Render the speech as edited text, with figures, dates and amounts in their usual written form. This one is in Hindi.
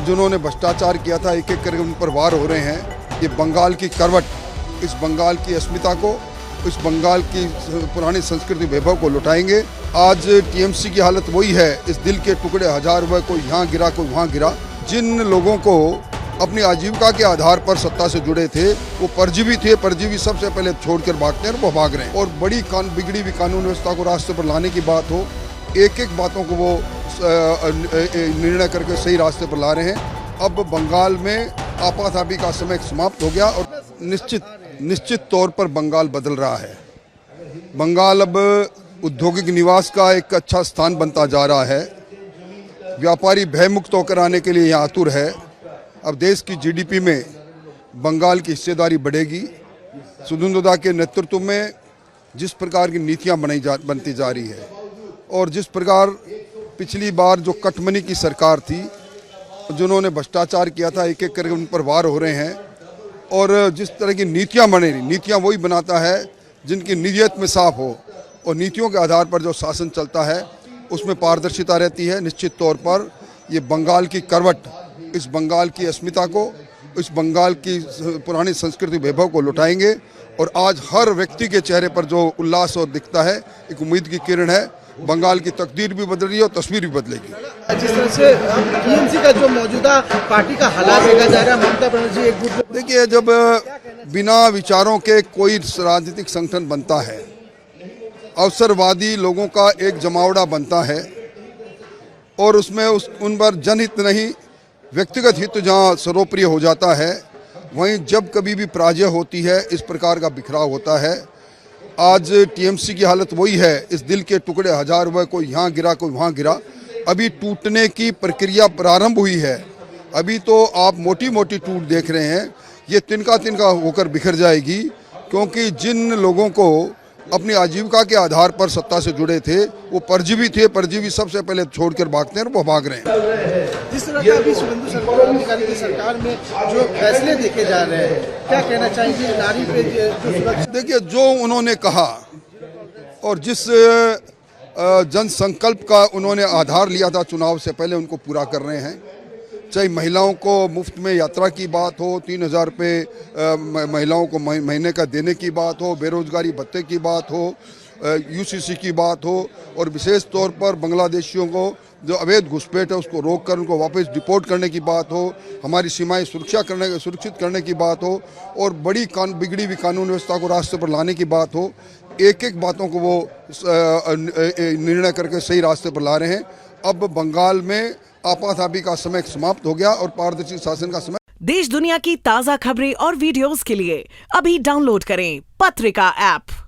जिन्होंने भ्रष्टाचार किया था, एक एक करके उन पर वार हो रहे हैं। ये बंगाल की करवट, इस बंगाल की अस्मिता को, इस बंगाल की पुरानी संस्कृति वैभव को लुटाएंगे। आज टीएमसी की हालत वही है, इस दिल के टुकड़े हजार हुए, कोई यहाँ गिरा कोई वहाँ गिरा। जिन लोगों को अपनी आजीविका के आधार पर सत्ता से जुड़े थे, वो परजीवी थे। परजीवी सबसे पहले छोड़कर भागते हैं और वो भाग रहे हैं। और बड़ी बिगड़ी हुई कानून व्यवस्था को रास्ते पर लाने की बात हो, एक एक बातों को वो निर्णय करके सही रास्ते पर ला रहे हैं। अब बंगाल में आपाधापी का समय समाप्त हो गया और निश्चित तौर पर बंगाल बदल रहा है। बंगाल अब औद्योगिक निवास का एक अच्छा स्थान बनता जा रहा है। व्यापारी भयमुक्त होकर आने के लिए यहाँ आतुर है। अब देश की जीडीपी में बंगाल की हिस्सेदारी बढ़ेगी। सुधींद्र के नेतृत्व में जिस प्रकार की नीतियाँ बनती जा रही है और जिस प्रकार पिछली बार जो कटमनी की सरकार थी, जिन्होंने भ्रष्टाचार किया था, एक एक करके उन पर वार हो रहे हैं। और जिस तरह की नीतियाँ बने रही, नीतियाँ वही बनाता है जिनकी नीयत में साफ हो, और नीतियों के आधार पर जो शासन चलता है उसमें पारदर्शिता रहती है। निश्चित तौर पर ये बंगाल की करवट, इस बंगाल की अस्मिता को, इस बंगाल की पुरानी संस्कृति वैभव को लुटाएंगे। और आज हर व्यक्ति के चेहरे पर जो उल्लास और दिखता है, एक उम्मीद की किरण है। बंगाल की तकदीर भी बदल रही है और तस्वीर भी बदलेगी। जिस तरह से टीएमसी का जो मौजूदा पार्टी का हालात देखा जा रहा है, ममता बनर्जी एक गुट, देखिए, जब बिना विचारों के कोई राजनीतिक संगठन बनता है, अवसरवादी लोगों का एक जमावड़ा बनता है और उसमें उन पर जनहित नहीं, व्यक्तिगत हित जहाँ सर्वोपरि हो जाता है, वहीं जब कभी भी पराजय होती है, इस प्रकार का बिखराव होता है। आज टीएमसी की हालत वही है, इस दिल के टुकड़े हजार हुए, कोई यहाँ गिरा कोई वहाँ गिरा। अभी टूटने की प्रक्रिया प्रारंभ हुई है। अभी तो आप मोटी मोटी टूट देख रहे हैं, ये तिनका तिनका होकर बिखर जाएगी। क्योंकि जिन लोगों को अपनी आजीविका के आधार पर सत्ता से जुड़े थे, वो परजीवी थे। परजीवी सबसे पहले छोड़कर भागते हैं और वो भाग रहे हैं। जिस तरह का अभी सुवेंदु अधिकारी की सरकार में जो फैसले देखे जा रहे हैं, क्या कहना चाहेंगे नारी पे जो सुरक्षा? देखिए, जो उन्होंने कहा और जिस जन संकल्प का उन्होंने आधार लिया था चुनाव से पहले, उनको पूरा कर रहे हैं। चाहे महिलाओं को मुफ्त में यात्रा की बात हो, 3000 रुपये महिलाओं को महीने का देने की बात हो, बेरोजगारी भत्ते की बात हो, यूसीसी की बात हो, और विशेष तौर पर बांग्लादेशियों को जो अवैध घुसपैठ है उसको रोककर उनको वापस डिपोर्ट करने की बात हो, हमारी सीमाएं सुरक्षित करने की बात हो, और बड़ी बिगड़ी हुई कानून व्यवस्था को रास्ते पर लाने की बात हो, एक एक बातों को वो निर्णय करके सही रास्ते पर ला रहे हैं। अब बंगाल में आपाधापी का समय समाप्त हो गया और पारदर्शी शासन का समय। देश दुनिया की ताज़ा खबरें और वीडियोस के लिए अभी डाउनलोड करें पत्रिका ऐप।